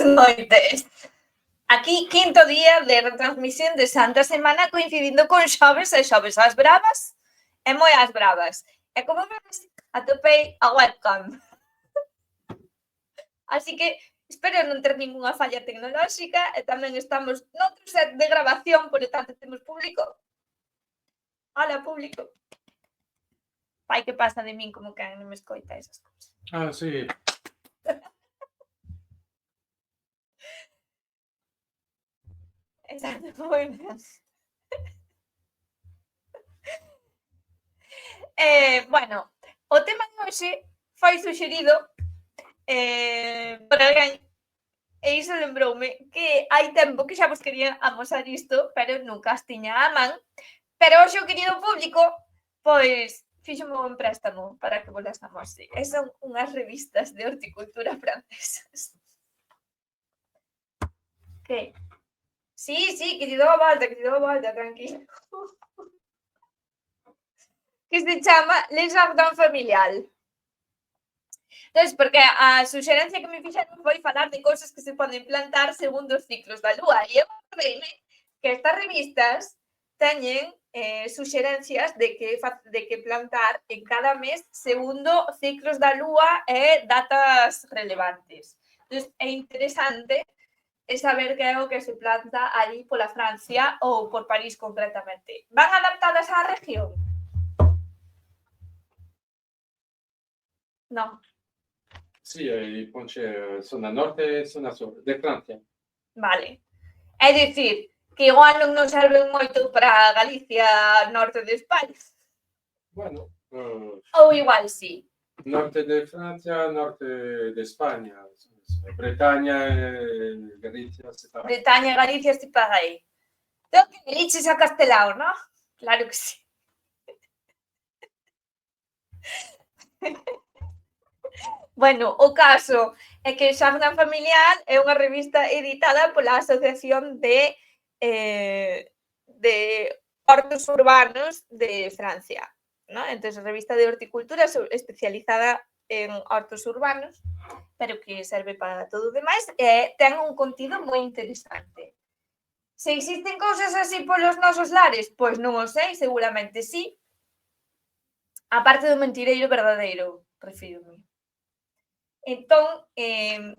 noites. Aquí, quinto día de retransmisión de Santa Semana coincidindo con xoves e xoves ás bravas e moi ás bravas. E como vedes, atopei a webcam. Así que espero non ter ninguna falla tecnolóxica e tamén estamos noutro set de grabación, por lo tanto temos público. Hola, público. Pai, que pasa de min como que non me escoita esas cousas. Ah, sí. Exacto, moi ben. Bueno, o tema de hoxe foi suxerido por alguén e iso lembroume que hai tempo que xa vos quería amosar isto, pero nunca as tiña á man. Pero hoxe o querido público, pois, fíxome un préstamo para que vos las amose. E son unhas revistas de horticultura francesas. Que? Sí, que te dou a volta, tranquilo. Que se chama Le Jardin Familial. Entón, porque a suxerencia que me fixeron foi falar de cousas que se poden plantar segundo os ciclos da lúa. E eu acordeime que estas revistas teñen suxerencias de que plantar en cada mes segundo ciclos da lúa e datas relevantes. Entón, é interesante saber que é o que se planta ali pola Francia ou por París concretamente. Van adaptadas á región? Non. Sí, ponche zona norte e zona sur de Francia. Vale. É dicir, que igual non nos serven moito para Galicia, norte de España. Bueno, Ou igual sí. norte de Francia, norte de España. Bretaña e Galicia separadas. Bretaña e Galicia se pagai. Entón, que eliches a Castelao, non? Claro que sí. Bueno, o caso é que Xardin Familial é unha revista editada pola Asociación de Hortos Urbanos de Francia, ¿no? Entón, revista de horticultura especializada en hortos urbanos, pero que serve para todo o demais, e ten un contido moi interesante. Se existen cousas así polos nosos lares? Pois non o sei, seguramente sí. A parte do mentireiro verdadeiro, refírome. Entón,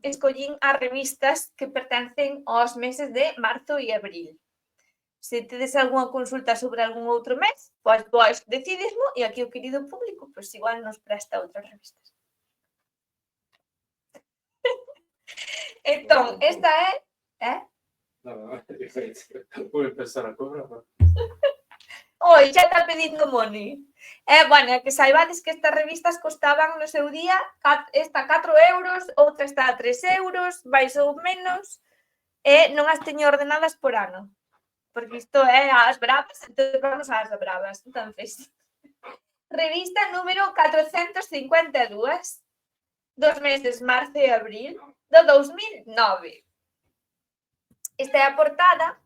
escollín as revistas que pertencen aos meses de marzo e abril. Se tedes algunha consulta sobre algún outro mes, pois decidesmo e aquí o querido público, pois igual nos presta outras revistas. Entón, esta é... No, vou empezar a cobrar. Oi, xa está pedindo money. Bueno, que saibades que estas revistas costaban no seu día esta 4 euros, outra está a 3 euros, máis ou menos, e non as teño ordenadas por ano, porque isto é as bravas, entón vamos ás bravas. Entonces, revista número 452 dos meses marzo e abril do 2009. Esta é a portada,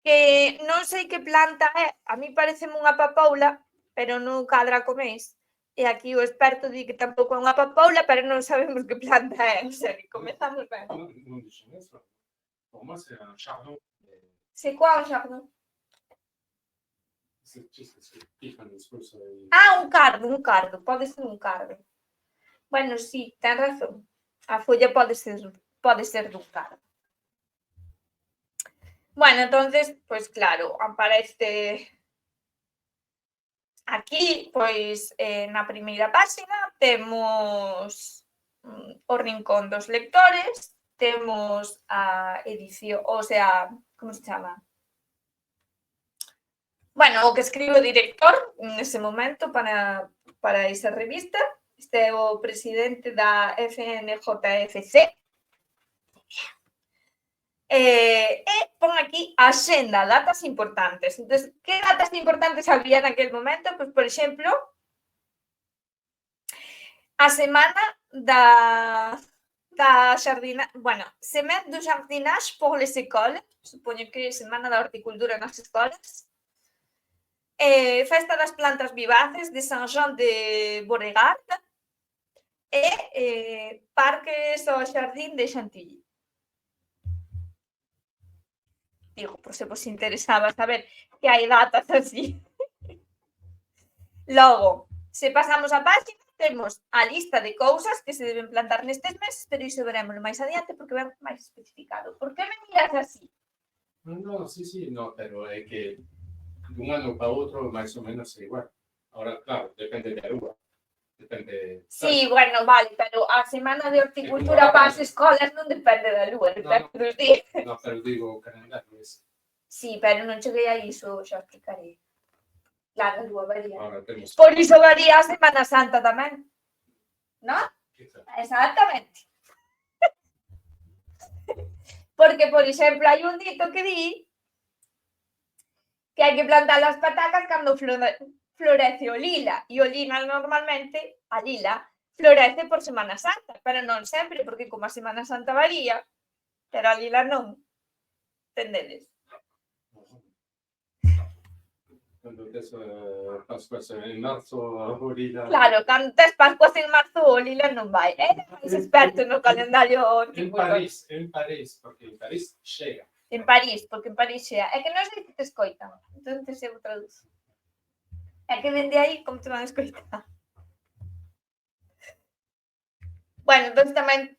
que non sei que planta é, a mí pareceme unha papoula, pero non cadra co mes. E aquí o experto di que tampouco é unha papoula, pero non sabemos que planta é. O sea, que comezamos ben. Non dixen eso. Como se un chardon? Se qual xardín? Un cardo, pode ser un cardo. Bueno, sí, ten razón. A folla pode ser dun cardo. Bueno, entonces, pois claro, aparece aquí, pois, na primeira páxina temos o rincón dos lectores, temos a edición, o sea, como se chama? Bueno, o que escribe o director nese momento para esa revista. Este é o presidente da FNJFC. E pon aquí a axenda, datas importantes. Entón, que datas importantes había naquel momento? Pois, por exemplo, a semana da Semaine du jardinage pour les écoles, supoño que semana da horticultura nas escolas. Festa das plantas vivaces de Saint-Jean de Beauregard. e Parques ao Xardín de Chantilly. Digo, por se vos interesaba saber que hai datas así. Logo, se pasamos a página, temos a lista de cousas que se deben plantar nestes meses, pero iso veremos máis adiante porque ven máis especificado. Por que me miras así? No, sí, no, pero é que de un ano para outro máis ou menos é igual. Ahora, claro, depende da uva. Depende. Sí, bueno, vale, pero a semana de horticultura para as escolas non depende da lúa, depende dos días. No, pero digo o calendario ese. Sí, pero non cheguei a iso, xa explicarei. Claro, a lúa varía. Ahora temos. Por iso varía a Semana Santa tamén, non? Quizá. Exactamente. Porque, por exemplo, hai un dito que di que hai que plantar as patacas cando florece o lila. E o lila normalmente, a lila, florece por Semana Santa, pero non sempre, porque como a Semana Santa varía, pero a lila non. Entendedes? Cando tes Pascuas en marzo, o lila. Claro, cando tes Pascuas en marzo, o lila non vai. É máis experto no calendario horticultor. En París, porque en París chega. En París, porque en París xa. É que non sei que te escoitan. Entón, eu traduzo. É que dende aí, como te van a escoitar? Bueno, entón tamén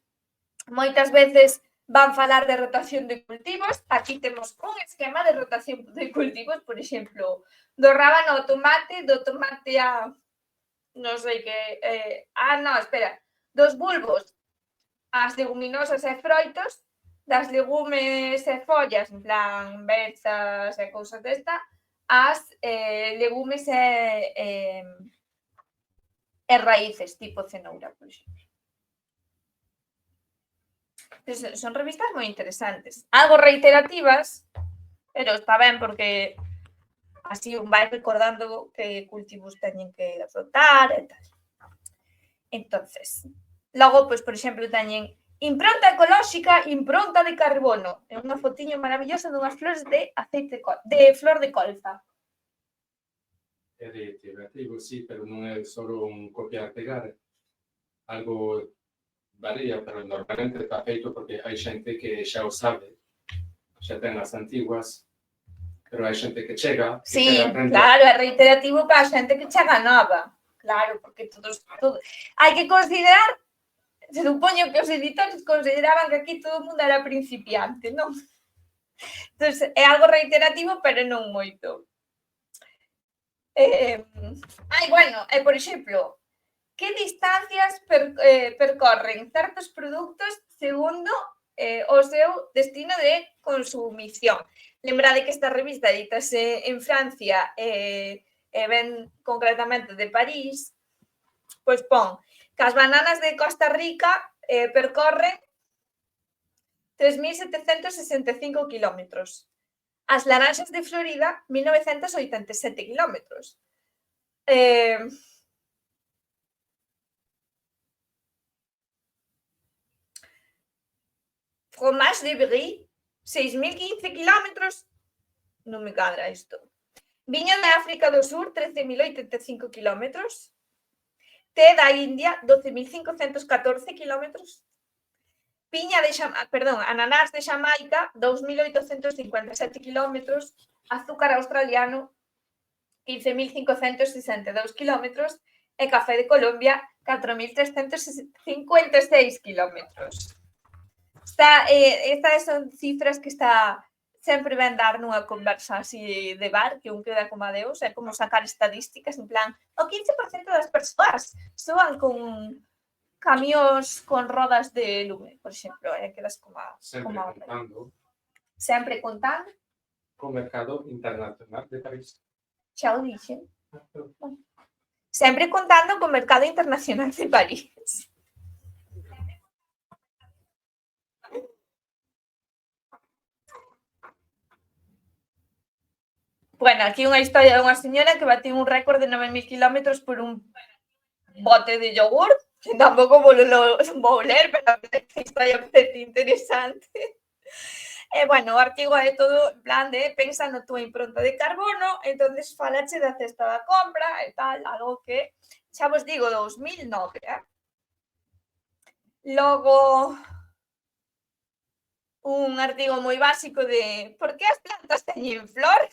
moitas veces van falar de rotación de cultivos. Aquí temos un esquema de rotación de cultivos, por exemplo, do rábano ao tomate, do tomate a non sei que, dos bulbos ás leguminosas e froitos, das legumes e follas, en plan berzas e cousas desta, ás legumes e raíces, tipo cenoura, por exemplo. Son revistas moi interesantes, algo reiterativas, pero está ben porque así un vai recordando que cultivos teñen que rotar e tal. Entonces, logo, pois, por exemplo, teñen impronta ecolóxica, impronta de carbono. É unha fotiño maravillosa dunhas flores de aceite de flor de colza. É reiterativo, sí, pero non é só un copiar-pegar. Algo varía, pero normalmente está feito porque hai xente que xa o sabe, xa ten as antiguas, pero hai xente que chega. Sí, claro, é reiterativo para a xente que chega nova. Claro, porque todo. Hai que considerar, se supoño que os editores consideraban que aquí todo o mundo era principiante, non? Entón, é algo reiterativo, pero non moito. Bueno, por exemplo, que distancias percorren certos produtos segundo o seu destino de consumición. Lembrade que esta revista edítase en Francia e ven concretamente de París, pois pon que as bananas de Costa Rica percorren 3.765 kilómetros. As laranxas de Florida, 1.987 kilómetros. Fromage de Brie, 6.015 kilómetros. Non me cadra isto. Viño de África do Sur, 13.085 kilómetros. Té da India, 12.514 kilómetros. Ananás de Xamaica, 2.857 kilómetros. Azúcar australiano, 15.562 kilómetros. E café de Colombia, 4.356 kilómetros. Estas son cifras que está sempre ben dar nunha conversa así de bar, que un queda como a Deus, é como sacar estadísticas, en plan, o 15% das persoas soan con camións con rodas de lume, por exemplo, quedas como a... Sempre contando. Co mercado internacional de París. Xa o dixen. Sempre contando co mercado internacional de París. Bueno, aquí unha historia dunha señora que batiu un récord de 9.000 kilómetros por un bote de yogur, que tampouco vou ler, pero a historia parece interesante. Bueno, o artigo é todo en plan de pensa na túa impronta de carbono, entonces falache da cesta da compra e tal, algo que, xa vos digo, 2009, Logo, un artigo moi básico de por que as plantas teñen flor?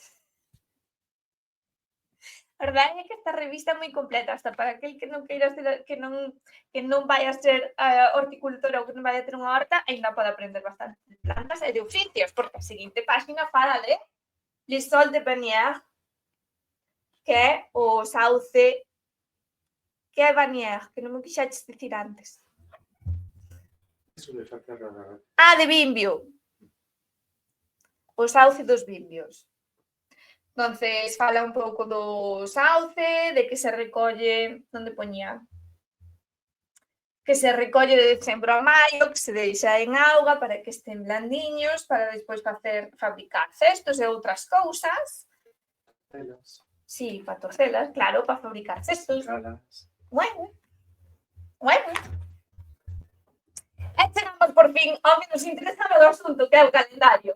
A verdade é que esta revista é moi completa, hasta para aquel que non queira ser, que non vai a ser horticultor ou que non vai a ter unha horta, ainda pode aprender bastante de plantas e de oficios, porque a seguinte página fala de Le Sol de Bernier, que é o sauce, que é Bernier, que non me quixaches dicir antes. Eso de facer De Bimbio. O sauce dos bimbios. Entonces, fala un pouco do sauce, de que se recolle, onde poñía? Que se recolle de decembro a maio, que se deixa en auga para que estén blandiños, para despois fabricar cestos e outras cousas. telas, Sí, para torcelas, claro, para fabricar cestos. calas. Bueno. E chegamos por fin ao que nos interesaba do asunto, que é o calendario.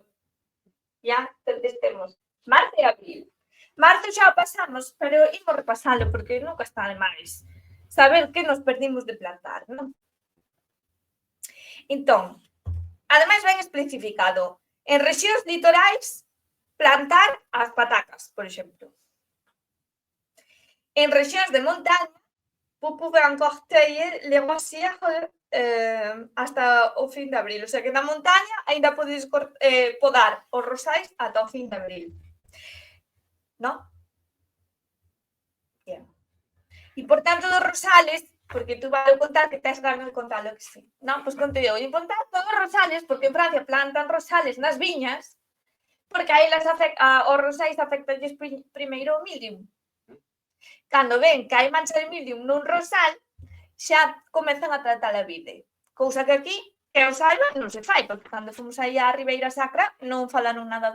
Ya, entonces temos marzo e abril. Marzo xa o pasamos, pero imos repasalo porque nunca está de máis saber que nos perdimos de plantar, non? Entón, ademais ben especificado, en rexións litorais plantar as patacas, por exemplo. En rexións de montaña, vous pouvez encore cueillir les rosières hasta o fin de abril. O sea que na montaña aínda podes podar os rosais ata o fin de abril. ¿No? Bien. E por tanto dos rosales, porque tú vas a contar que tes ganas de contar lo que sí. Non, pois conto eu. E por tanto dos rosales, porque en Francia plantan rosales nas viñas, porque aí os rosais afectanlles primeiro o mildium. Cando ven que hai mancha de mildium nun rosal, xa comezan a tratar a vide. Cousa que aquí, que eu saiba, non se fai, porque cando fomos aí á Ribeira Sacra non falaron nada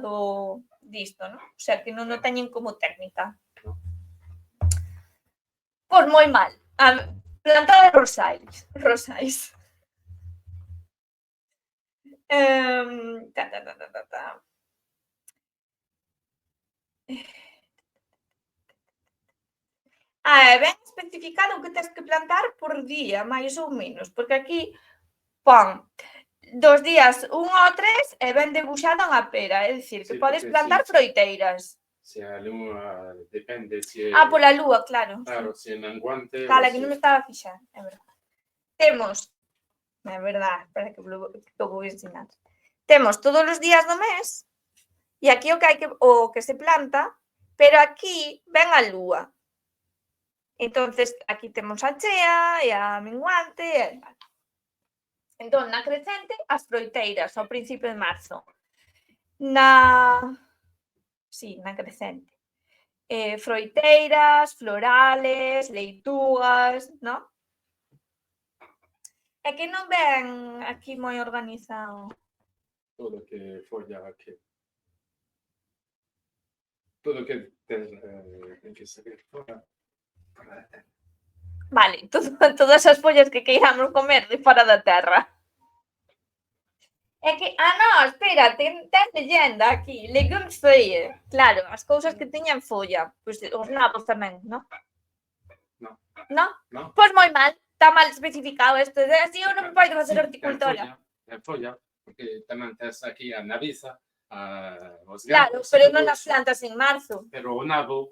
disto, non? O sea, que non o teñen como técnica. Pois moi mal. Plantar rosais. Ben especificado o que tens que plantar por día, máis ou menos, porque aquí pon 2 días, 1 ou 3 e ben debuxado unha pera, é dicir, que Sí, podes porque plantar froiteiras. Se a lúa depende se Pola lúa, claro. Claro, se en menguante Cala, que non me estaba a fixar, é verdade. Temos, é verdade, espera que vou ensinar. Temos todos os días do mes e aquí o que se planta, pero aquí ven a lúa. Entonces, aquí temos a chea e a minguante e tal. Entón, na crecente, as froiteiras ao principio de marzo. Na crecente. Froiteiras, florales, leitugas, non? É que non ven aquí moi organizado. todo que folla que todo que ten que saber fora para a terra. Vale, todas as follas que queiramos comer de fora da terra. É que, espera, ten leyenda aquí, legumes feuilles. Claro, as cousas que teñan folla. Pois os nabos tamén, non? Non? Pois moi mal, está mal especificado isto. Así eu non me podo facer horticultora. En folla, porque tamén tes aquí a naviza, os gatos. Claro, pero non as plantas en marzo. Pero o nabo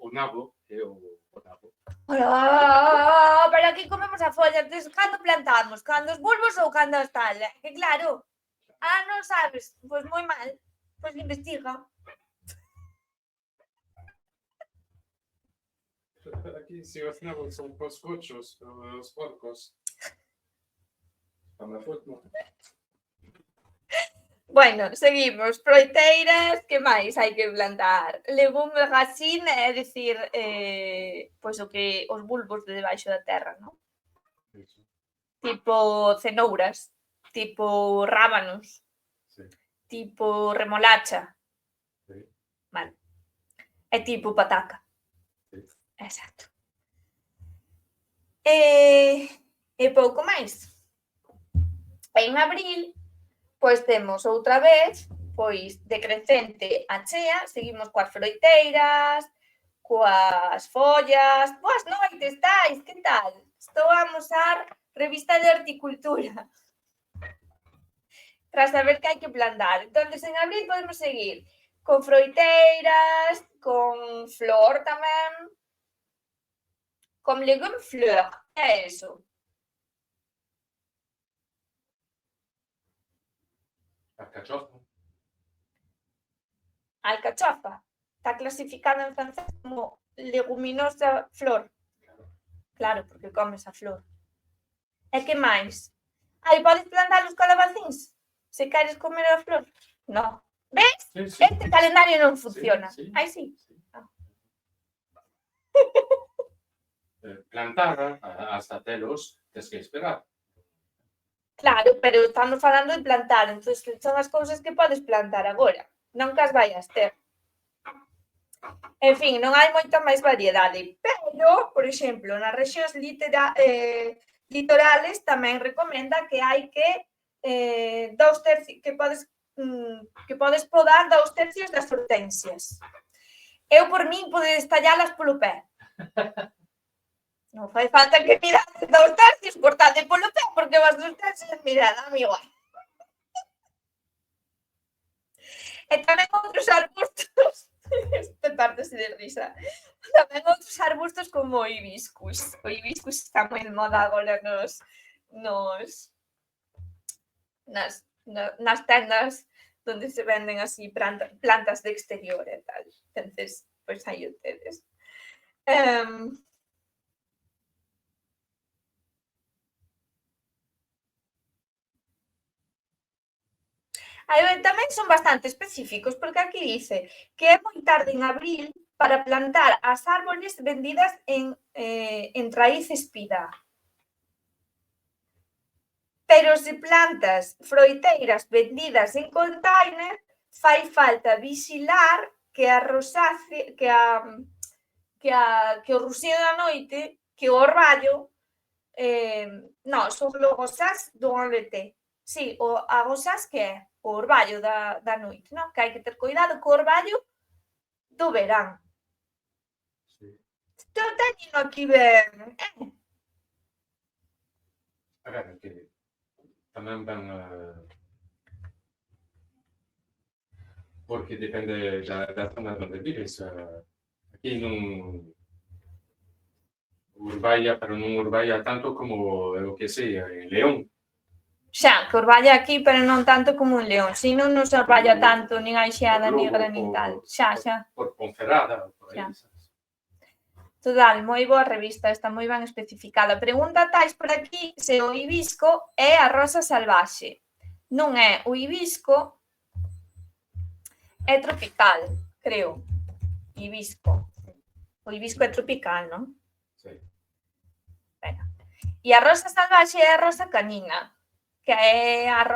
é o nabo. Pero aquí comemos a folla, entonces cando plantamos? Cando os bulbos ou cando as tal? Que claro, non sabes, pois moi mal, pois investiga. Aquí se os nabos son os cochos, os porcos. Para a foto. Bueno, seguimos. Froiteiras, que máis hai que plantar? Legume racine, é dicir, pois o que os bulbos de debaixo da terra, non? Tipo cenouras, tipo rábanos, Sí. tipo remolacha. Sí. Vale. É tipo pataca. Sí. Exacto. E pouco máis. En abril, pois temos outra vez, pois decrecente a chea, seguimos coas froiteiras, coas follas. Boas noites, tais, que tal? Estou a amosar revista de horticultura. para saber que hai que plantar. Entón, en abril podemos seguir con froiteiras, con flor tamén, con legume fleur, que é eso? Alcachofa. A alcachofa está clasificada en francés como leguminosa flor. Claro, porque comes a flor. E que máis? Aí podes plantar os calabacíns se queres comer a flor. No. Ves? Sí, sí. Este calendario non funciona. Sí, sí. Aí sí. Plantar hasta telos, tens que esperar. Claro, pero estamos falando de plantar, entón son as cousas que podes plantar agora, non que as vayas ter. En fin, non hai moita máis variedade, pero, por exemplo, nas rexións litorales tamén recomenda que hai que que podes podar 2/3 das hortensias. Eu, por min, podes tallalas polo pé. Non fai falta que mirades 2/3, cortade polo pé, porque vas 2/3, mirad, amigo. E tamén outros arbustos, este partese de risa, tamén outros arbustos como o hibiscus. O hibiscus está moi de moda agora nas tendas donde se venden así plantas de exterior e tal. Entonces, pois aí o tedes. Tamén son bastante específicos, porque aquí dice que é moi tarde en abril para plantar as árboles vendidas en raíz espida. Pero se plantas froiteiras vendidas en container, fai falta vixilar que o ruxío da noite, que o orballo, non, son globosas do OLT. Sí, a gosas que é o orballo da noite, non? Que hai que ter cuidado co orballo do verán. Sí. Estou teñendo aquí ben. A ver, que tamén van porque depende da zona onde vives. Aquí non urballa, pero non urballa tanto como o que sei, en León. Xa, que orballa aquí, pero non tanto como en León. Si non nos orballa tanto, nin a xeada negra, nin tal. Xa. Por Ponferrada, por aí, sabes? Total, moi boa revista, está moi ben especificada. Pregunta tais por aquí se o hibisco é a rosa salvaxe. Non é, o hibisco é tropical, creo. Hibisco. O hibisco é tropical, non? Sí. E a rosa salvaxe é a rosa canina, que é a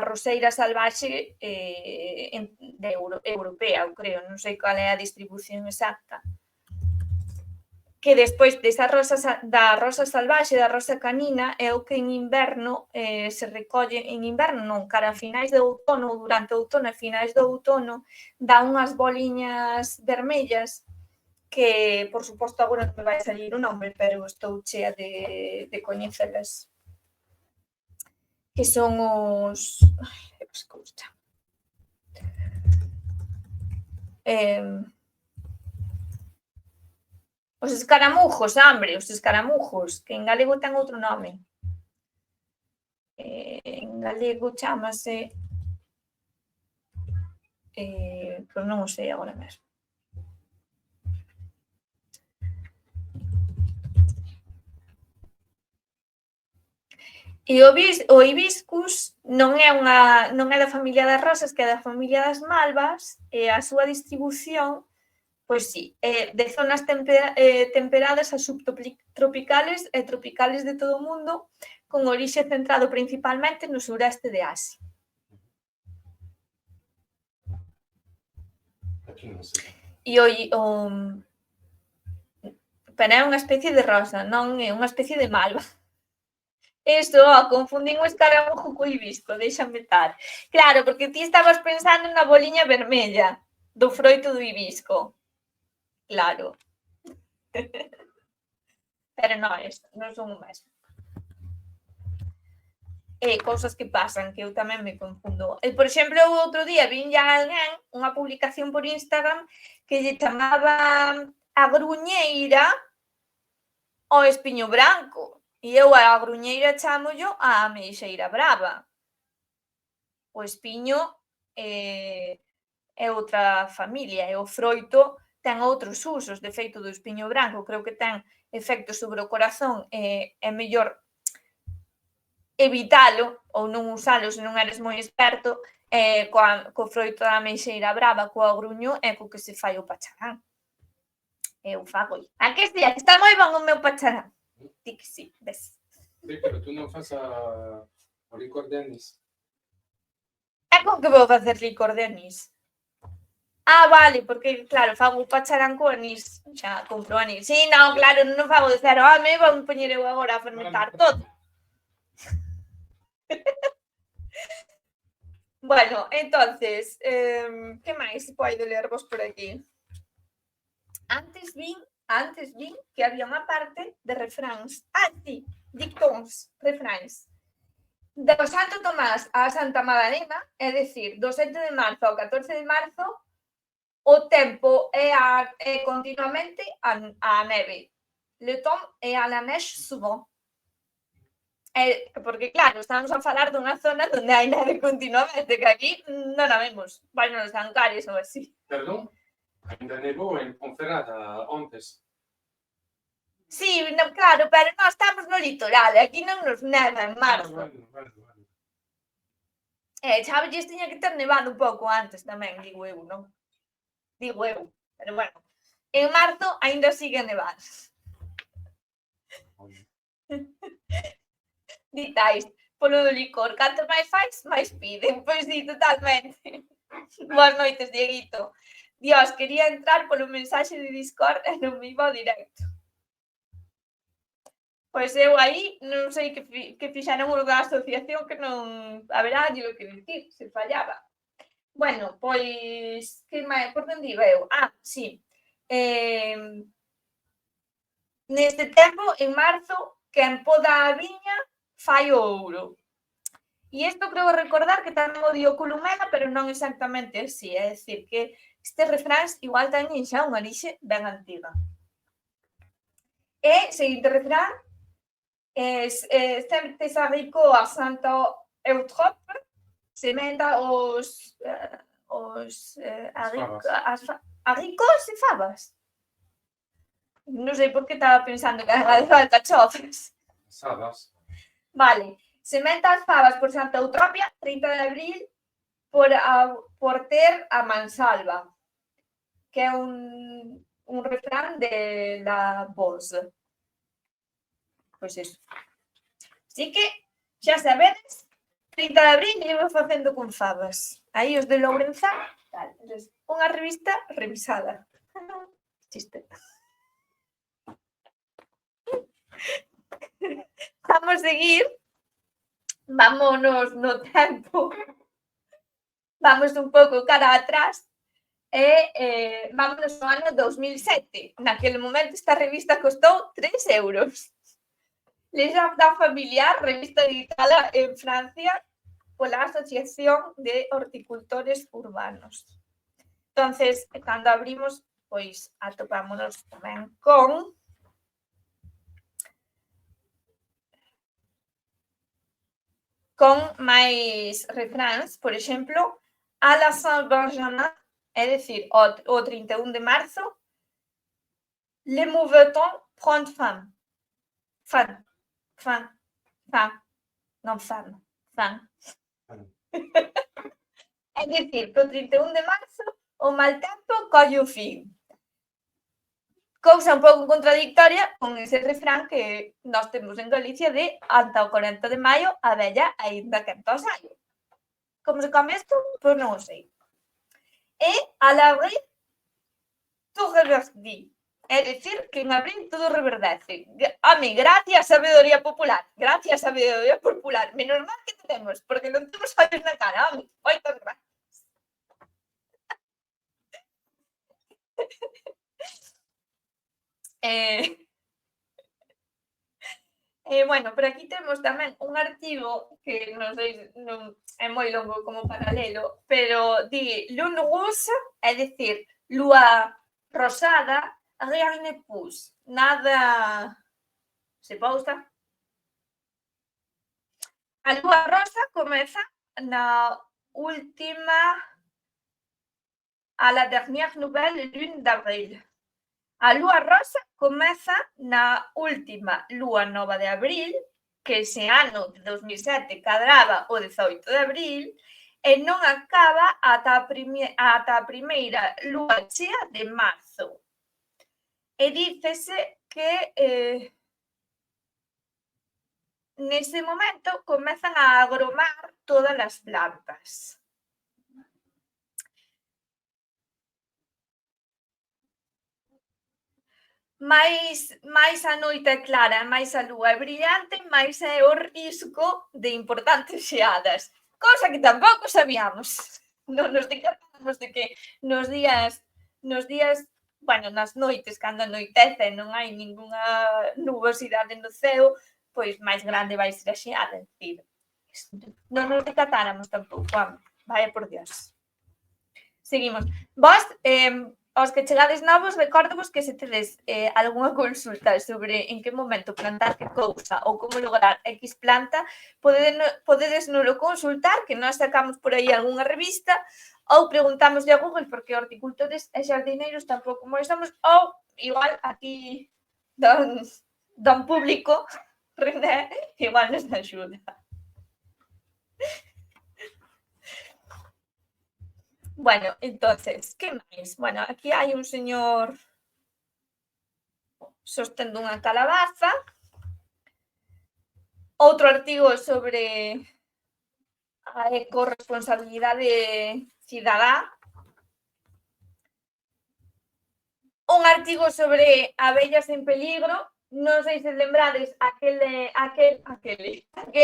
roseira salvaxe europea, eu creo, non sei cal é a distribución exacta. Que despois da rosa salvaxe, da rosa canina, é o que en inverno se recolle, en inverno non, cara a finais de outono, ou durante o outono e finais do outono, dá unhas boliñas vermellas que, por suposto, agora non me vai salir o nome, pero estou chea de coñecelas. Que son os... Ai, como se chama? Os escaramujos, os escaramujos, que en galego ten outro nome. En galego chámase... Pois non o sei agora mesmo. E o hibiscus non é da familia das rosas, que é da familia das malvas, e a súa distribución, pois sí, de zonas temperadas a subtropicales e tropicales de todo o mundo, con orixe centrado principalmente no sureste de Asia. Pero é unha especie de rosa, non é unha especie de malva. Eso, confundín o escaramujo co hibisco, déxame estar. Claro, porque ti estabas pensando na boliña vermella do froito do hibisco. Claro. Pero non son o mesmo. cousas que pasan, que eu tamén me confundo. E, por exemplo, o outro día vin ya alguén unha publicación por Instagram que lle chamaba a gruñeira ao espiño branco. E eu a gruñeira chámollo a ameixeira brava. O espiño é outra familia e o froito ten outros usos. De feito, do espiño branco creo que ten efectos sobre o corazón e é mellor evitalo ou non usalo se non eres moi experto, co froito da ameixeira brava, coa gruño e co que se fai o pacharán. Eu fago. A que sí? Está moi bon o meu pacharán. Di que sí, ves. Sí, pero tú non fas o licor de anís. E con que vou facer licor de anís? Vale, porque, claro, fago o pacharán co anís. Xa compro anís. Sí, non, claro, non fago de cero. Me vou poñer eu agora a fermentar todo. Bueno, entonces, que máis podo lervos por aquí? Antes vin que había unha parte de refráns. Sí, dictóns, refráns. Do Santo Tomás a Santa Madalena, é dicir, do 7 de marzo ao 14 de marzo, o tempo é continuamente a neve. Le temps est à la neige souvent. Porque, claro, estamos a falar dunha zona onde hai neve continuamente, que aquí non a vemos. Vai nos Ancares ou así. Perdón? Ainda nevou en Ponferrada ontes. Sí, no, claro, pero nós estamos no litoral e aquí non nos neva en marzo. Bueno. Chaves tiña que ter nevado un pouco antes tamén, digo eu, non? Digo eu, pero bueno. En marzo aínda sigue a nevar. Ditais, polo do licor, canto máis fais, máis piden. Pois sí, totalmente. Boas noites, Dieguito. Dios, quería entrar polo mensaxe de Discord e non me iba ao directo. Pois eu aí non sei que fixaron os da asociación que non haberá lo que dicir, se fallaba. Bueno, pois, que máis, por onde iba eu? Sí. Neste tempo, en marzo, quen poda a viña fai o ouro. E isto creo recordar que tamén o dio Columela, pero non exactamente así. É dicir, que estes refráns igual teñen xa unha orixe ben antiga. E, seguinte refrán, sempre se arricou a Santa Eutrope, sementa os haricós e fabas. Non sei por que estaba pensando que era de alcachofas. Sabas. Vale. Sementa as fabas por Santa Eutropia, 30 de abril, por ter a mansalva, que é un refrán de la voz. Pois iso. Así que, xa sabedes, 30 de abril llevo facendo con fabas. Aí os de Lourenza, tal. Unha revista revisada. Chiste. Vamos seguir. Vámonos no tempo. Vamos un pouco cara atrás. E vámonos no ano 2007. Naquele momento esta revista costou 3 euros. Les Jardins Familiar, revista editada en Francia pola Asociación de Horticultores Urbanos. Entonces, cando abrimos, pois atopámonos tamén con máis refráns, por exemplo, a la Saint-Benjamin, é dicir, o 31 de marzo, le mauvais temps prend fin. Non fan. É dicir, que o 31 de marzo o mal tempo colle o fin. Cousa un pouco contradictoria con ese refrán que nós temos en Galicia de ata o 40 de maio a vella aínda quenta o saio. Como se come isto? Pois non o sei. E a l'abril tout reverdit. É dicir, que en abril todo reverdece. Gracias sabedoría popular. Gracias sabedoría popular. Menos mal que tenemos, porque non temos ollos na cara. Moitas gracias. Bueno, por aquí temos tamén un artigo que non sei, non é moi longo como para lelo, pero di lune rouge, é dicir, lúa rosada, rien ne pousse, nada se pousa. A lúa rosa comeza na última a la dernière nouvelle lune d'avril. A lúa rosa comeza na última lúa nova de abril, que ese ano de 2007 cadraba o 18 de abril, e non acaba ata a primeira lúa chea de marzo. E dícese que nese momento comezan a agromar todas as plantas. máis a noite é clara, máis a lúa é brillante, máis é o risco de importantes xeadas. Cousa que tampouco sabíamos. Non nos decatamos de que nos días, bueno, nas noites, cando anoitece non hai ningunha nubosidade no ceo, pois máis grande vai ser a xeada, é dicir, non nos decatáramos tampouco, vaya por Dios. Seguimos. Vos, aos que chegades novos, recórdovos que se tedes algunha consulta sobre en que momento plantar que cousa ou como lograr X planta, podedes nolo consultar, que nós sacamos por aí algunha revista, ou preguntamos a Google, porque horticultores e xardineiros tampouco molestamos, ou igual aquí don público, René, igual nos axuda. Bueno, entonces, que máis? Bueno, aquí hai un señor sostendo unha calabaza. Outro artigo sobre a ecorresponsabilidade cidadá. Un artigo sobre abellas en peligro. Non sei se lembrades aquel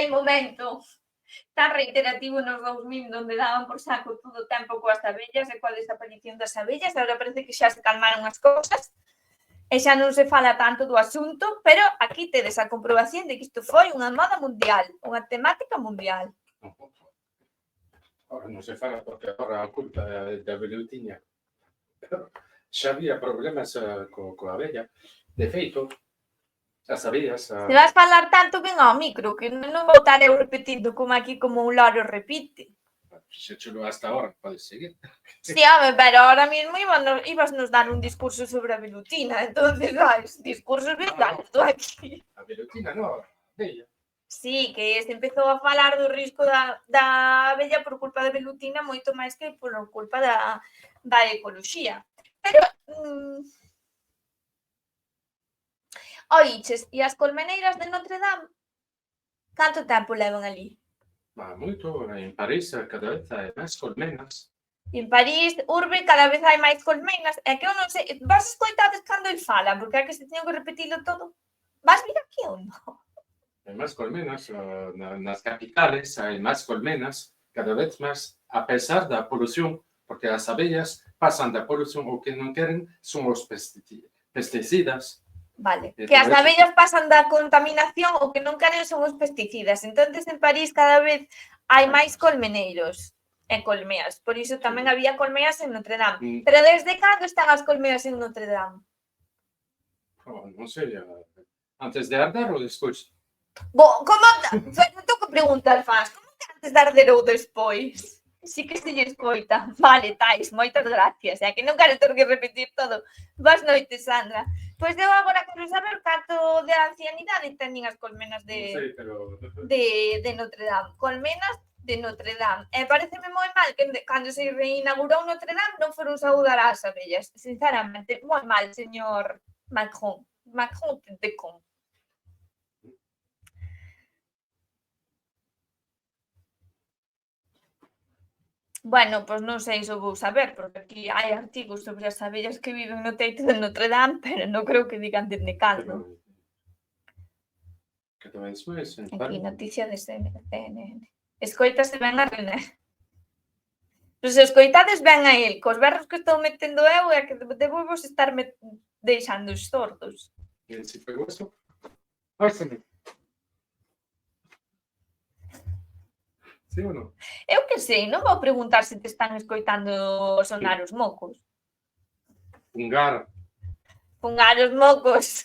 momento tan reiterativo nos 2000 donde daban por saco todo o tempo coas abellas e coa desaparición das abellas. Agora parece que xa se calmaron as cousas e xa non se fala tanto do asunto, pero aquí tedes a comprobación de que isto foi unha moda mundial, unha temática mundial. Ora non se fala porque agora a culpa da velutina. Xa había problemas coa abella. De feito, as abellas... Se vas falar tanto, ven ao micro, que non vou estar eu repetindo como aquí como un loro repite. Se chulo hasta ahora, podes seguir. Sí, home, pero ahora mismo ibas nos dar un discurso sobre a velutina, entonces, discursos virtuales tú aquí. A velutina non, a abella. Sí, que se empezou a falar do risco da abella por culpa da velutina moito máis que por culpa da ecoloxía. Pero... Oiches, e as colmeneiras de Notre Dame? Canto tempo levan ali? Moito, en París cada vez hai máis colmenas. En París, urbe, cada vez hai máis colmenas. É que eu non sei, vas escoitades cando el fala, porque é que se teño que repetilo todo. Vas vir aquí ou non? Hai máis colmenas, nas capitales hai máis colmenas, cada vez máis, a pesar da polución, porque as abellas pasan da polución, o que non queren son os pesticidas. Vale, que as abellas pasan da contaminación, o que non queren son os pesticidas. Entonces, en París cada vez hai máis colmeneiros e colmeas. Por iso tamén había colmeas en Notre Dame. Pero desde cando están as colmeas en Notre Dame? Non sei, antes de arder ou despois? Como? Tu que preguntas faz? Como que antes de arder ou despois? Sí que se lle escoita. Vale, Tais, moitas gracias. É que non quero ter que repetir todo. Boas noites, Sandra. Pois eu agora quero saber canto de ancianidade teñen as colmenas de Notre Dame. Colmenas de Notre Dame. E pareceme moi mal que cando se reinaugurou Notre Dame non foron saudar as abellas. Sinceramente, moi mal, señor Macron. Macron de con. Bueno, pois non sei se vou saber, porque aquí hai artigos sobre as abellas que viven no teito de Notre Dame, pero non creo que digan dende cando. Aquí, noticia de CNN. Escoitase ben a René. Pois se escoitades ben a el, cos berros que estou metendo eu, é que debo vos estar deixando os sordos. E se pegou eso? Óseme. Sí ou non? Eu que sei, non vou preguntar se te están escoitando sonar os mocos. Fungar. Fungar os mocos.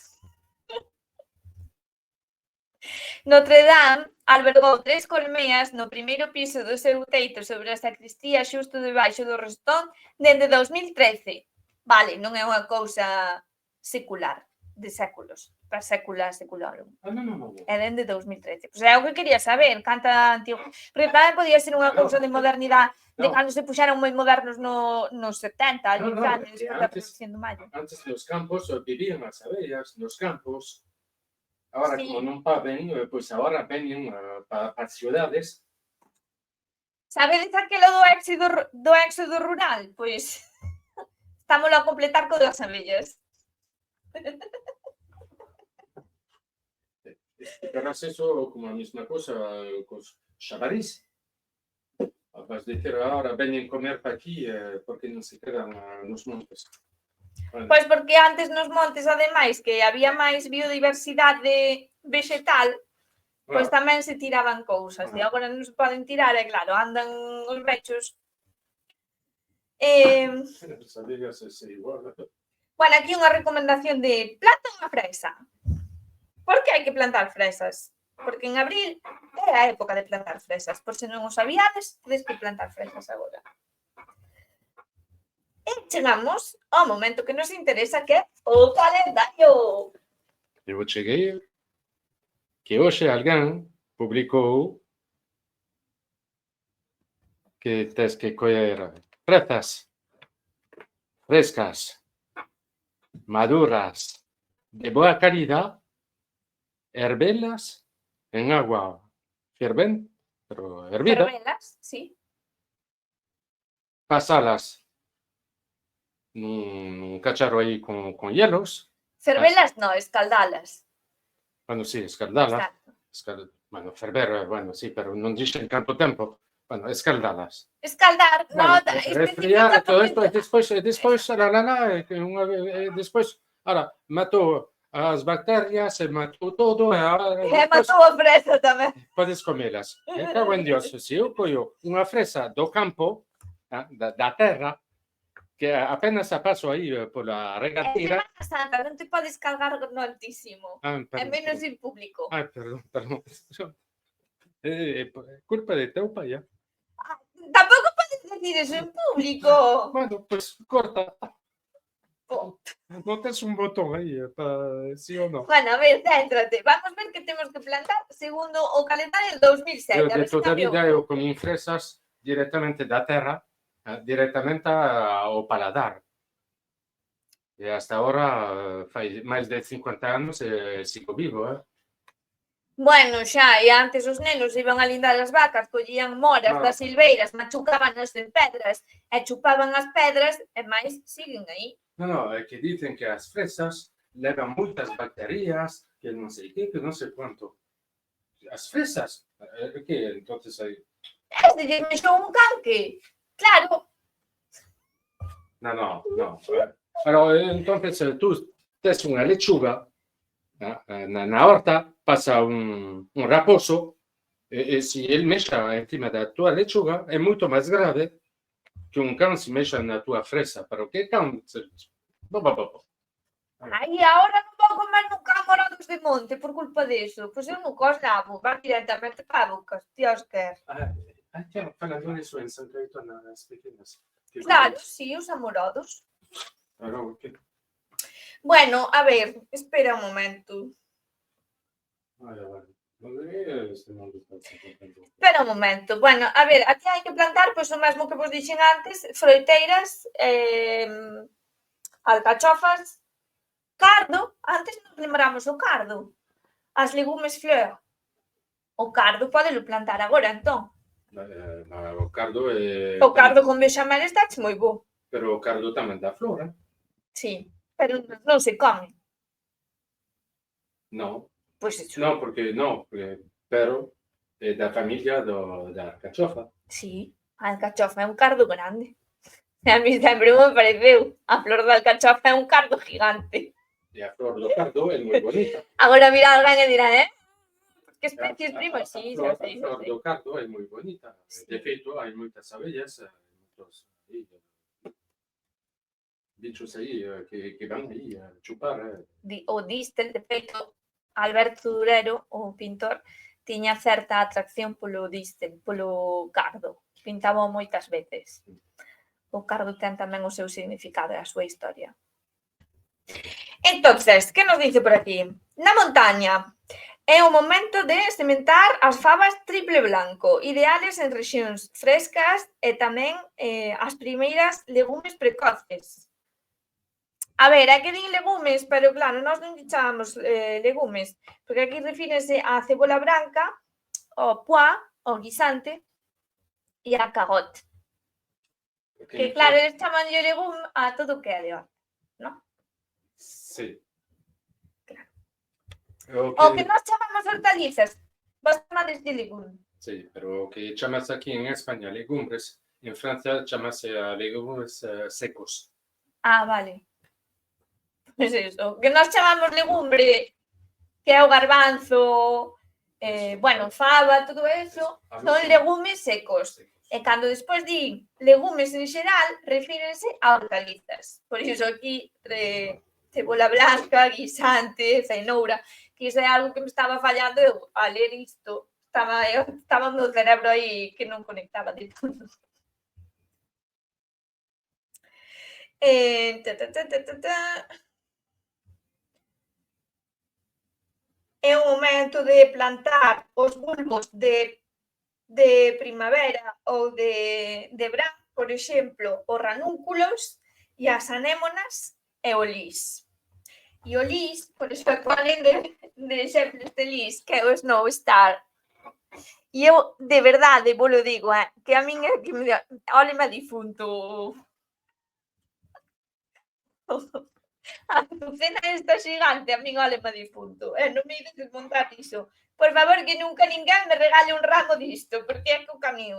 Notre Dame albergou 3 colmeas no primeiro piso do seu teito sobre a sacristía xusto debaixo do rostón dende 2013. Vale, non é unha cousa secular, de séculos, para sécula secularum. Non. É dende 2013. Pois é o que quería saber, canta antigo. Porque tamén podía ser unha cousa de modernidade, de cando se puxeron moi modernos nos 70, ali, despois da Revolución do Mayo. Antes nos campos vivían as abellas, nos campos. Ahora, Sí. como non paven, pois agora veñen para as ciudades. Sabedes aquelo do éxodo rural? Pois estámoslo a completar co das abellas. Explicarás eso como a mesma cosa cos xabarís. Vas dicer, ahora veñen comer para aquí porque non se quedan nos montes. Vale. Pois porque antes nos montes, ademais, que había máis biodiversidade vegetal, pois tamén se tiraban cousas. E agora non se poden tirar, e claro, andan os bechos. As abellas é igual. Bueno, aquí unha recomendación de planta unha fresa. Por que hai que plantar fresas? Porque en abril é a época de plantar fresas. Por se non o sabíades, tedes que plantar fresas agora. E chegamos ao momento que nos interesa, que é o calendario. Eu cheguei que hoxe alguén publicou que tes que coller fresas frescas, maduras, de boa calidad, hervelas en agua fervente, pero hervida, Fervelas, sí. pasalas nun cacharro aí con hielos. Fervelas no, escaldalas. Bueno, sí, escaldalas. Exacto. Bueno, ferver, bueno, sí, pero non dixen canto tempo. Bueno, escaldalas. Escaldar, Bueno, no, resfriar especifica todo porque... isto, despois, despois, ahora, matou as bacterias, se matou todo, e agora... matou a fresa tamén. Podes comelas. E cago en Dios, se eu collo unha fresa do campo, da terra, que apenas a paso aí pola regatira... É Semana Santa, non te podes cargar no altísimo. É menos en público. Ai, perdón. Culpa de teu pai, Tampouco podes decir eso en público. Bueno, pues corta. Oh. Non tes un botón aí para sí ou non? Bueno, a ver, céntrate. Vamos ver que temos que plantar segundo o calendario del 2007. Eu de toda a vida eu comín fresas directamente da terra, directamente ao paladar. E hasta agora fai máis de 50 anos e sigo vivo, Bueno, xa, e antes os nenos iban a lindar as vacas, collían moras das silveiras, machucabanas en pedras e chupaban as pedras e máis siguen aí. Non, é que dicen que as fresas levan moitas bacterias, que non sei que non sei quanto. As fresas, que entonces aí... Este lle mexou un canque, claro. Non. Pero entonces tú tes unha lechuga, na horta pasa un raposo e se ele mexa encima da tua lechuga é moito máis grave que un can se mexa na tua fresa. Pero que can? Ai, agora non vou comer nunca morados de monte por culpa disso. Pois eu nunca os lavo, van directamente para a boca, Dios quer. Falando nisso en San Caetano, nas pequenas. Claro, sí, os amorados. Claro, que... Bueno, a ver, espera un momento. Espera un momento. Bueno, a ver, aquí hai que plantar, pois o mesmo que vos dixen antes, froiteiras, alcachofas, cardo. Antes nos lembramos o cardo. As legumes fleur. O cardo podelo plantar agora, entón. O cardo é... O cardo con bechamel está moi bo. Pero o cardo tamén dá flor, Sí, pero non se come. Non. Pois iso. Non, porque pero é da familia da alcachofa. Sí, a alcachofa é un cardo grande. A mí sempre me pareceu. A flor da alcachofa é un cardo gigante. E a flor do cardo é moi bonita. Agora mira alguén e dirá, que especies primas, sí, A xa sei. flor do cardo é moi bonita. De feito, hai moitas abellas, moitos bichos aí que van aí a chupar. O distel, de feito, Alberto Durero, o pintor, tiña certa atracción polo distel, polo cardo. Pintaba moitas veces. O cardo ten tamén o seu significado e a súa historia. Entonces, que nos dice por aquí? Na montaña é o momento de sementar as fabas triple blanco, ideales en rexións frescas e tamén as primeiras legumes precoces. A ver, aquí din legumes, pero claro, nós non chamamos legumes, porque aquí refírese á cebola branca, ao pois, ao guisante e á carote. Que claro, eles chaman de legume a todo o que é de horta, non? Sí. Claro. O que nós chamamos hortalizas, vos chamades de legume. Sí, pero o que chamas aquí en España legumbres, en Francia chamase a legumes secos. Ah, vale. Pois iso, que nós chamamos legumbre, que é o garbanzo, bueno, faba, todo eso, son legumes secos. E cando despois di legumes en xeral, refírense a hortalizas. Por iso aquí, cebola blanca, guisante, cenoura, que iso é algo que me estaba fallando eu a ler isto. Estaba no cerebro aí que non conectaba de todo. É o momento de plantar os bulbos de primavera ou de verán, por exemplo, os ranúnculos e as anémonas e o lis. E o lis, por iso ponen de exemplo este lis, que é o Snow Star. E eu, de verdade, vos lo digo, que a min é que me dá, ólema difunto. A azucena esta xigante, a min ólema difunto. Non me ides desmontar iso. Por favor, que nunca ninguén me regale un ramo disto, porque é que o camiño,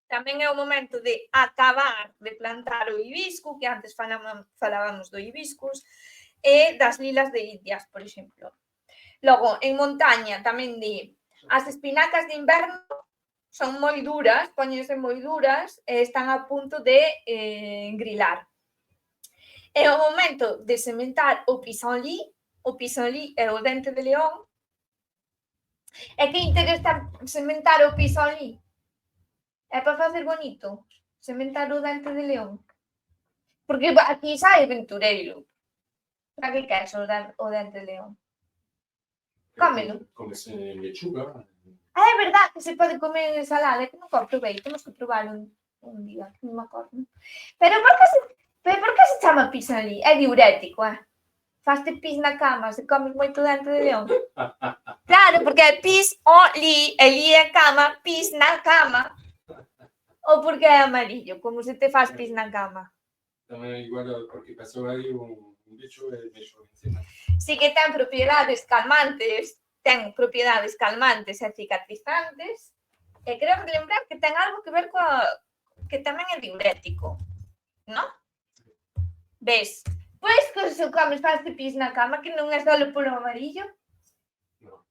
Tamén é o momento de acabar de plantar o hibisco, que antes falábamos do hibiscus, e das lilas de Indias, por exemplo. Logo, en montaña tamén di, as espinacas de inverno son moi duras, póñense moi duras e están a punto de engrilar. É o momento de sementar o pissenlit é o dente de león. E que interesa sementar o pissenlit? É para facer bonito, sementar o dente de león. Porque aquí sai aventureiro. Para que queres o dente de león? Cómelo. Comes lechuga. É verdade que se pode comer en ensalada, que nunca o probei, temos que probarlo un día, non me acordo. Pero por que se chama pissenlit? É diurético, Faste pis na cama, se comes moito dente de león. Claro, porque é pis o li, e li é cama, pis na cama. Ou porque é amarillo, como se te faz pis na cama. Tamén igual, porque pasou aí un bicho e mexo encima. Sí que ten propiedades calmantes, e cicatrizantes, e creo que lembrar que ten algo que ver que tamén é diurético, non? Ves? Pois que se comes faste pis na cama, que non é só polo amarillo. No.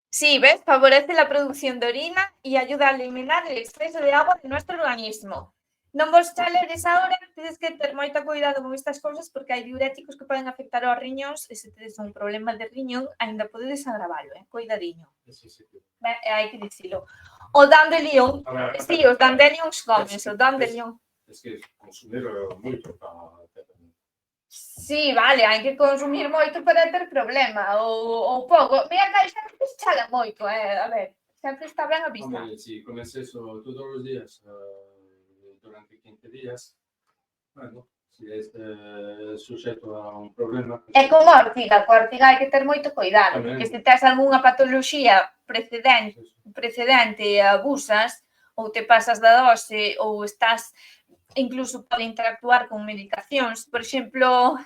Sí, ¿ves? Favorece la producción de orina y ayuda a eliminar el exceso de agua de nuestro organismo. Non vos chaleres ahora, tedes que ter moito cuidado con estas cousas porque hai diuréticos que poden afectar aos riñóns e se tedes un problema de riñón, aínda podedes agravalo, cuidadiño. Sí. Hai que dicilo. O dandelion, sí, os dandelions comes, o dandelion. Es que consumir moito para ter. Sí, vale, hai que consumir moito para ter problema, ou pouco. Mira que sempre se chala moito, a ver, sempre está ben a vista. Hombre, si comes eso todos os días, durante 15 días, bueno, si es suxeto a un problema... É como a ortiga, coa ortiga hai que ter moito cuidado, Tamén. porque se tes algunha patoloxía precedente e abusas, ou te pasas da dose, ou estás, incluso pode interactuar con medicacións, por exemplo,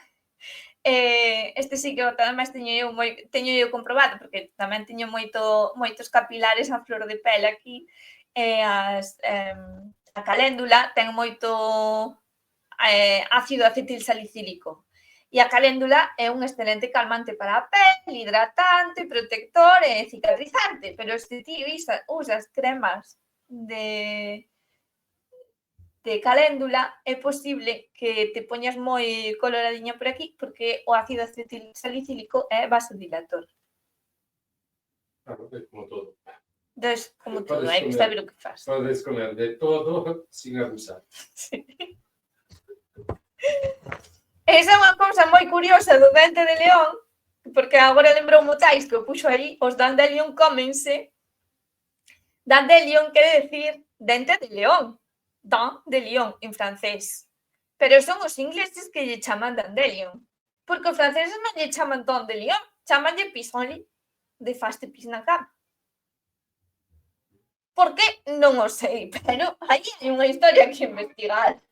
este sí que tamén teño eu comprobado, porque tamén teño moitos capilares a flor de pele aquí, a caléndula ten moito ácido acetil salicílico. E a caléndula é un excelente calmante para a pel, hidratante, protector e cicatrizante. Pero se ti usas cremas de caléndula, é posible que te poñas moi coloradiña por aquí porque o ácido acetil salicílico é vasodilator. Claro, é como todo. Entonces, como todo, hai que saber o que faz. Podes comer de todo sin abusar. Sí. Esa é unha cousa moi curiosa do dente de león, porque agora lembrou o Tais que o puxo aí, os dandelion cómense. Dandelion quere decir dente de león, dent de lion en francés. Pero son os ingleses que lle chaman dandelion, porque os franceses non lle chaman dent de lion, chamanlle pissenlit, de faste pis na cama. Por que? Non o sei, pero aí hai unha historia que investigar.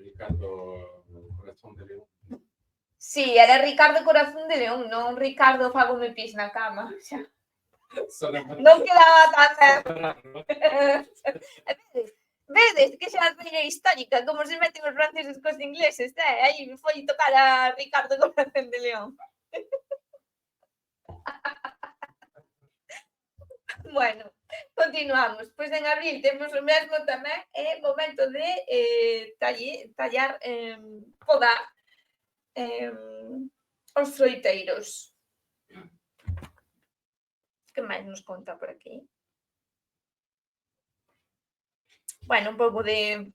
Ricardo Corazón de León. Sí, era Ricardo Corazón de León, non Ricardo Fágome pis na cama. Non quedaba tan vedes que xa é feira histórica, como se meten os franceses cos ingleses, aí foi tocar a Ricardo Corazón de León. Bueno, continuamos. Pois en abril temos o mesmo tamén, é momento de tallar, podar os froiteiros. Que máis nos conta por aquí? Bueno, un pouco de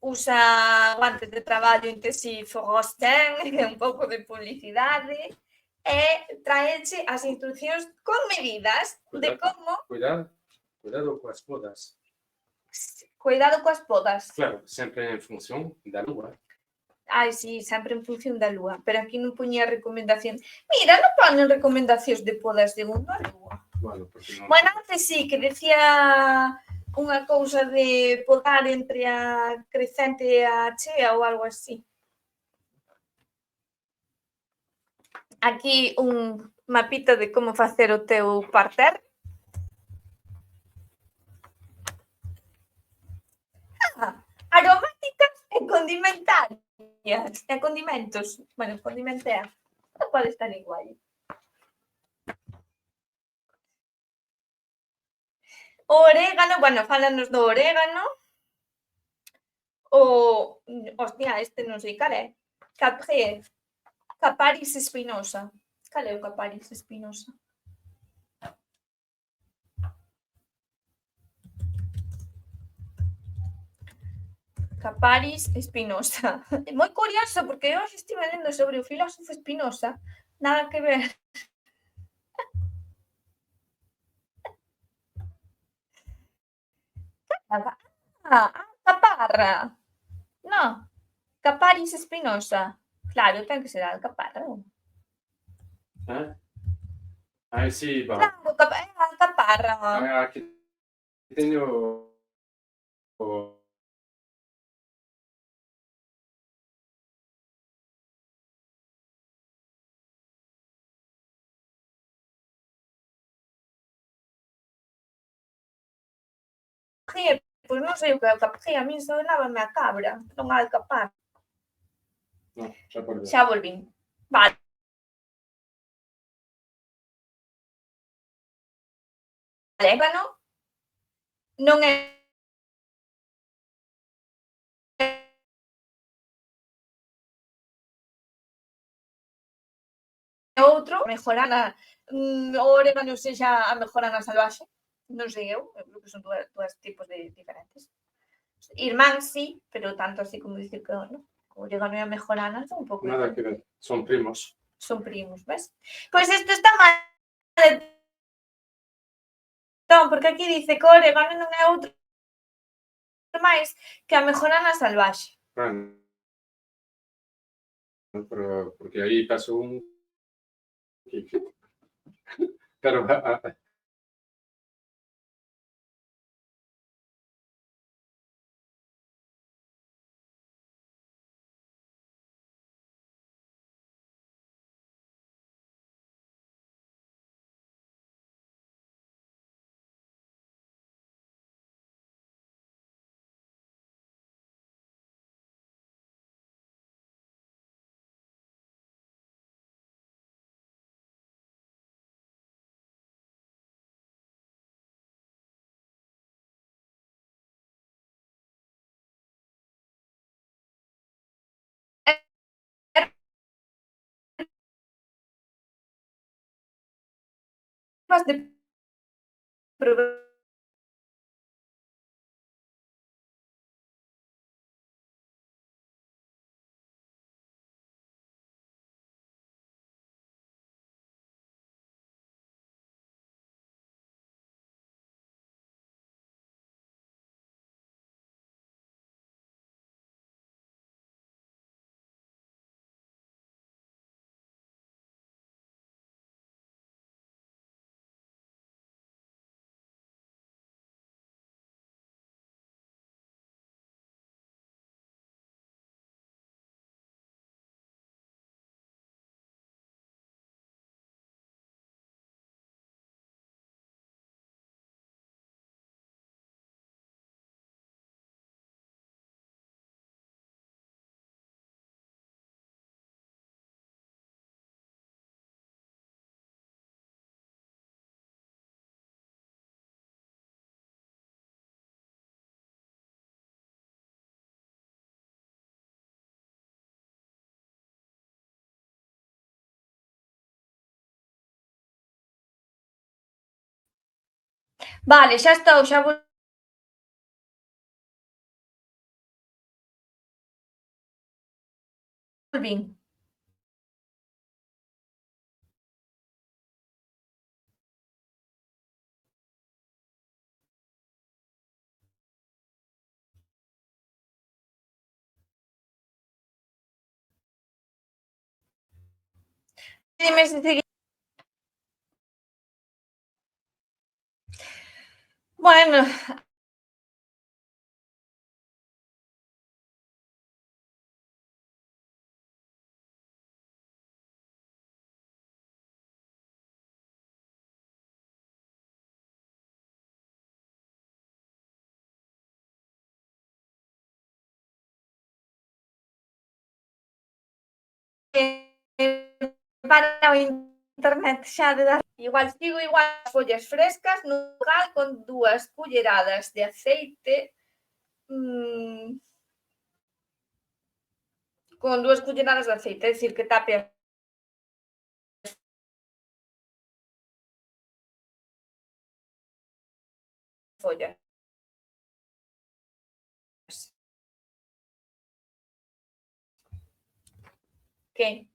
usa guantes de traballo intensivo Rosten, un pouco de publicidade e traeche as instruccións con medidas de como... Cuidado coas podas. Cuidado coas podas. Claro, sempre en función da lúa. Ai, sí, sempre en función da lúa, pero aquí non poñía recomendación. Mira, non ponen recomendacións de podas segundo a lúa. Bueno, antes sí, que decía unha cousa de podar entre a crecente e a chea ou algo así. Aquí un mapita de como facer o teu parterre. Aromáticas e condimentarias. E condimentos. Bueno, condimentea. Non pode estar igual. O orégano, bueno, fálanos do orégano. Hostia, este non sei cal é. Caparis espinosa. Cal é o Caparis espinosa? Caparis espinosa. Moi curioso, porque hoxe estive lendo sobre o filósofo Spinoza. Nada que ver. Caparra. No, Caparis espinosa. Claro, ten que ser a caparra. Sí, va. Claro, a caparra. Aquí teño Pois non sei o que é o capché, a min sonábame a cabra, non a alcaparra. No, xa volvín. Vale. Orégano non é outro, mejorar o orégano sexa a mejora na salvaxe, non sei eu creo que son dúas tipos de diferentes. Irmán sí, pero tanto así como dicir que non. O orégano e a mejorana son un pouco nada que ver, son primos. Son primos, ves? Pois isto está mal. Non, porque aquí dice que o orégano non é outro máis que a mejorana salvaxe. Pero porque aí pasou un pero de programación Vale, xa estou, xa volvín. Dime se segui bueno, para o internet xa de dar igual sigo igual as follas frescas no cal con 2 culleradas de aceite, con 2 culleradas de aceite, é dicir, que tape as follas. Que?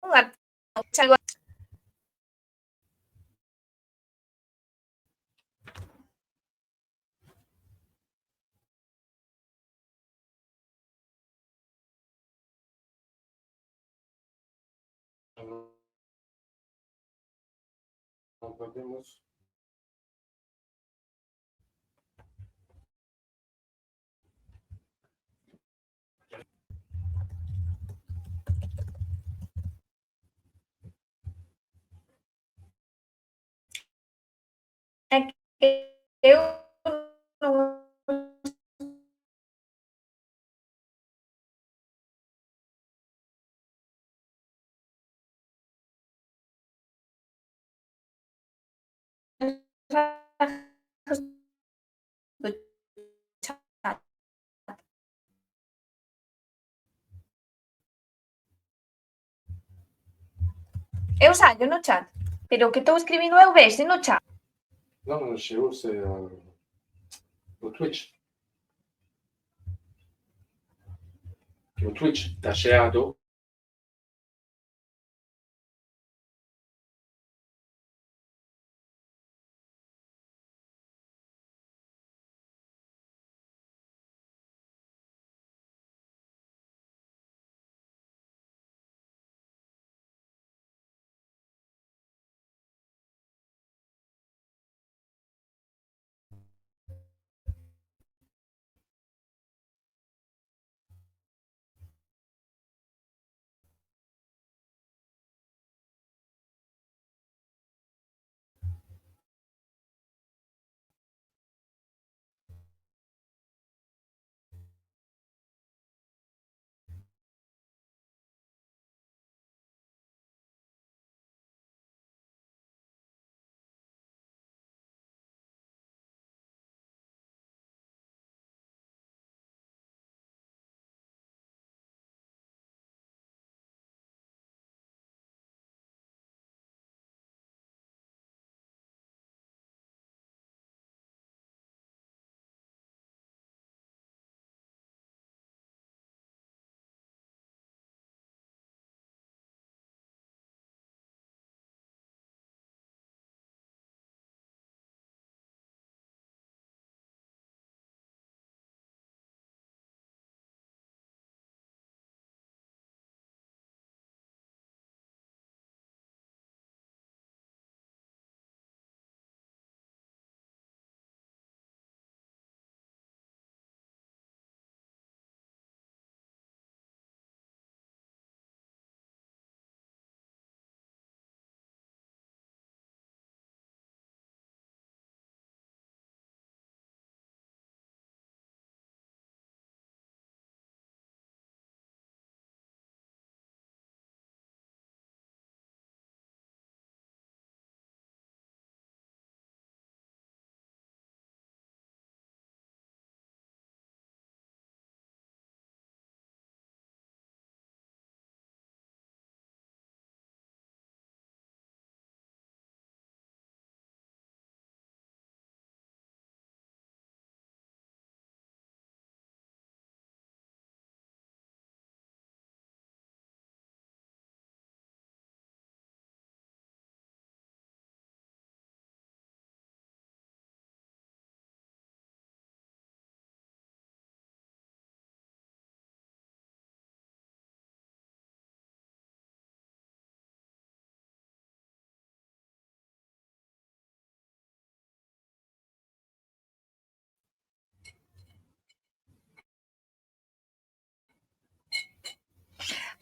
Un artigo No podemos. é que eu non do chat. Eu sallo no chat, pero o que estou escribindo eu vese no chat. Non, non chegou se o Twitch. O Twitch está cheado.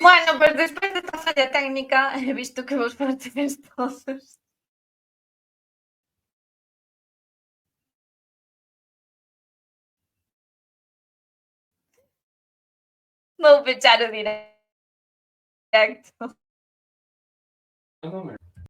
Bueno, pois despois desta falla técnica, he visto que vos partedes todos. Vou pechar o directo. No, no,